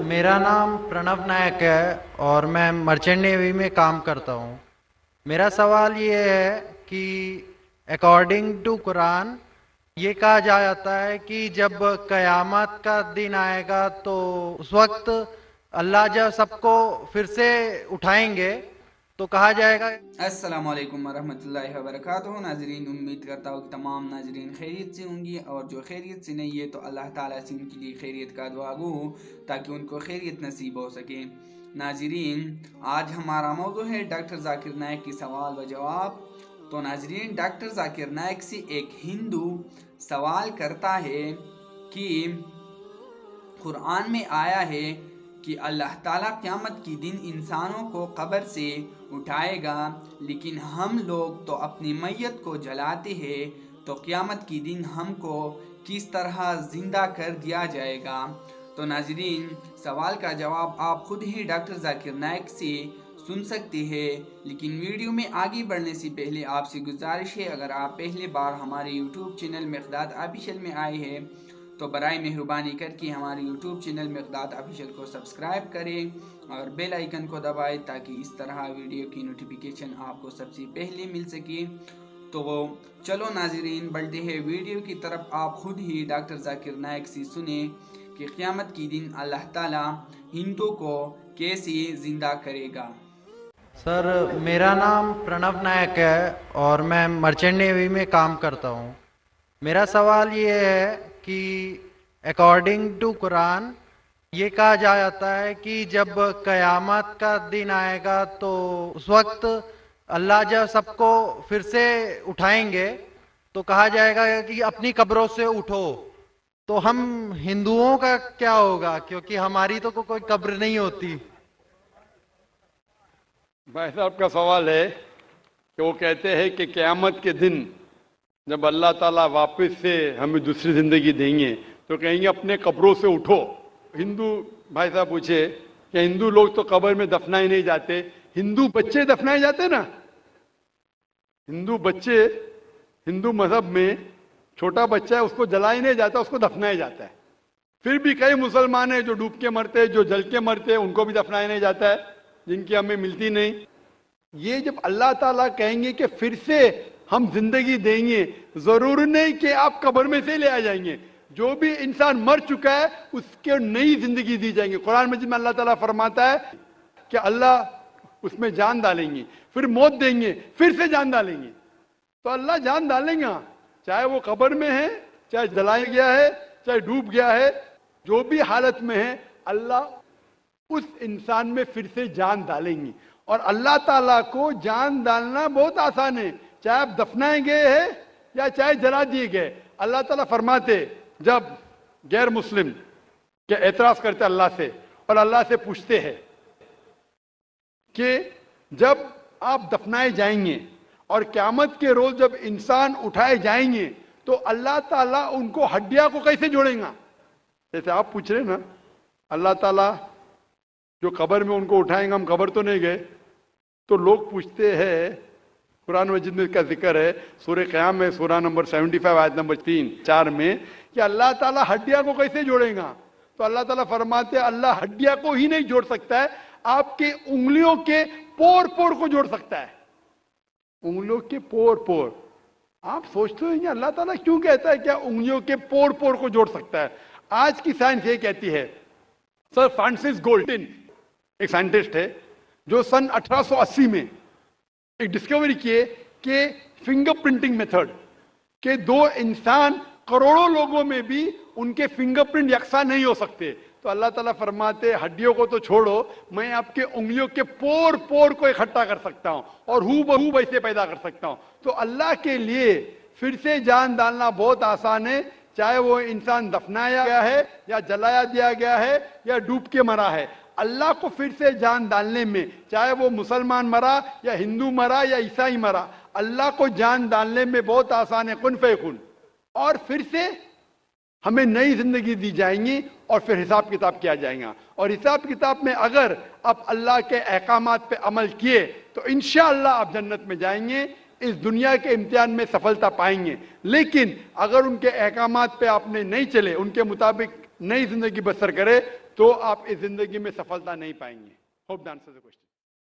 मेरा नाम प्रणव नायक है और मैं मर्चेंट नेवी में काम करता हूँ। मेरा सवाल ये है कि अकॉर्डिंग टू कुरान ये कहा जाता है कि जब कयामत का दिन आएगा तो उस वक्त अल्लाह जब सबको फिर से उठाएंगे तो कहा जाएगा। अस्सलाम वालेकुम वरहमतुल्लाहि वबरकातुहू। नाजरीन, उम्मीद करता हूँ कि तमाम नाजरीन खैरियत से होंगी, और जो खैरियत से नहीं है तो अल्लाह ताला से उनके लिए खैरियत का दुआ गो हो ताकि उनको खैरियत नसीब हो सके। नाजरीन, आज हमारा मौजू है डॉक्टर जाकिर नायक की सवाल व जवाब। तो नाजरीन, डॉक्टर जाकिर नायक से एक हिंदू सवाल करता है कि कुरान में आया है कि अल्लाह ताला क़यामत की दिन इंसानों को कब्र से उठाएगा, लेकिन हम लोग तो अपनी मैयत को जलाते हैं, तो क़यामत की दिन हमको किस तरह ज़िंदा कर दिया जाएगा। तो नाजरीन, सवाल का जवाब आप खुद ही डॉक्टर जाकिर नायक से सुन सकते हैं, लेकिन वीडियो में आगे बढ़ने से पहले आपसे गुजारिश है, अगर आप पहली बार हमारे यूट्यूब चैनल मिक़दाद ऑफिशियल में आए हैं तो बराए मेहरबानी करके हमारे यूट्यूब चैनल मिक़दाद ऑफिशियल को सब्सक्राइब करें और बेल आइकन को दबाएं ताकि इस तरह वीडियो की नोटिफिकेशन आपको सबसे पहले मिल सके। तो चलो नाजरीन, बढ़ते हैं वीडियो की तरफ। आप खुद ही डॉक्टर जाकिर नायक से सुने कि क़यामत की दिन अल्लाह ताला हिंदू को कैसे ज़िंदा करेगा। सर, मेरा नाम प्रणव नायक है और मैं मर्चेंट नेवी में काम करता हूँ। मेरा सवाल ये है कि अकॉर्डिंग टू कुरान ये कहा जाता है कि जब कयामत का दिन आएगा तो उस वक्त अल्लाह जब सबको फिर से उठाएंगे तो कहा जाएगा कि अपनी कब्रों से उठो। तो हम हिंदुओं का क्या होगा, क्योंकि हमारी तो कोई कब्र नहीं होती। भाई साहब का सवाल है कि वो कहते हैं कि क़यामत के दिन जब अल्लाह ताला वापस से हमें दूसरी ज़िंदगी देंगे तो कहेंगे अपने कब्रों से उठो। हिंदू भाई साहब पूछे कि हिंदू लोग तो कब्र में दफनाए नहीं जाते, हिंदू बच्चे दफनाए जाते ना। हिंदू बच्चे, हिंदू मजहब में छोटा बच्चा है उसको जलाया नहीं जाता, उसको दफनाया जाता है। फिर भी कई मुसलमान हैं जो डूब के मरते हैं, जो जल के मरते हैं, उनको भी दफनाया नहीं जाता है, जिनकी हमें मिलती नहीं। ये जब अल्लाह ताला कहेंगे कि फिर से हम जिंदगी देंगे, जरूर नहीं कि आप कब्र में से ले आ जाएंगे। जो भी इंसान मर चुका है उसके नई जिंदगी दी जाएंगे। कुरान मजीद में अल्लाह ताला फरमाता है कि अल्लाह उसमें जान डालेंगे, फिर मौत देंगे, फिर से जान डालेंगे। तो अल्लाह जान डालेंगे, चाहे वो कब्र में है, चाहे जलाया गया है, चाहे डूब गया है, जो भी हालत में है अल्लाह उस इंसान में फिर से जान डालेंगे। और अल्लाह ताला को जान डालना बहुत आसान है, चाहे आप दफनाए गए हैं या चाहे जला दिए गए। अल्लाह ताला फरमाते जब गैर मुस्लिम के एतराज करते अल्लाह से और अल्लाह से पूछते हैं कि जब आप दफनाए जाएंगे और क़यामत के रोज जब इंसान उठाए जाएंगे तो अल्लाह ताला उनको हड्डियां को कैसे जोड़ेगा। जैसे आप पूछ रहे ना, अल्लाह ताला जो कब्र में उनको उठाएंगे, हम कब्र तो नहीं गए, तो लोग पूछते हैं, कुरान मजीद में इसका जिक्र है सूरह क़याम में, सूरह नंबर 75 आयत नंबर 3-4 में, कि अल्लाह ताला हड्डियां को कैसे जोड़ेगा। तो अल्लाह ताला फरमाते हैं अल्लाह हड्डियां को ही नहीं जोड़ सकता है, आपके उंगलियों के पोर पोर को जोड़ सकता है। उंगलियों के पोर पोर। आप सोचते हैं अल्लाह ताला क्यों कहता है क्या उंगलियों के पोर पोर को जोड़ सकता है। आज की साइंस ये कहती है, सर फ्रांसिस गोल्डन एक साइंटिस्ट है जो सन 1880 में एक डिस्कवरी किए कि फिंगर प्रिंटिंग मेथड के दो इंसान करोड़ों लोगों में भी उनके फिंगरप्रिंट यकसा नहीं हो सकते। तो अल्लाह ताला फरमाते हड्डियों को तो छोड़ो, मैं आपके उंगलियों के पोर पोर को इकट्ठा कर सकता हूं और हू बहू वैसे पैदा कर सकता हूं। तो अल्लाह के लिए फिर से जान डालना बहुत आसान है, चाहे वो इंसान दफनाया गया है या जलाया दिया गया है या डूब के मरा है। अल्लाह को फिर से जान डालने में, चाहे वो मुसलमान मरा या हिंदू मरा या ईसाई मरा, अल्लाह को जान डालने में बहुत आसान है, कुन फयकुन। और फिर से हमें नई जिंदगी दी जाएंगी और फिर हिसाब किताब किया जाएगा। और हिसाब किताब में अगर आप अल्लाह के अहकामात पे अमल किए तो इंशाअल्लाह आप जन्नत में जाएंगे, इस दुनिया के इम्तिहान में सफलता पाएंगे। लेकिन अगर उनके अहकामात पे आपने नहीं चले, उनके मुताबिक नई जिंदगी बसर करे, تو آپ اس زندگی میں سفلتا نہیں پائیں گے. Hope the answer the question.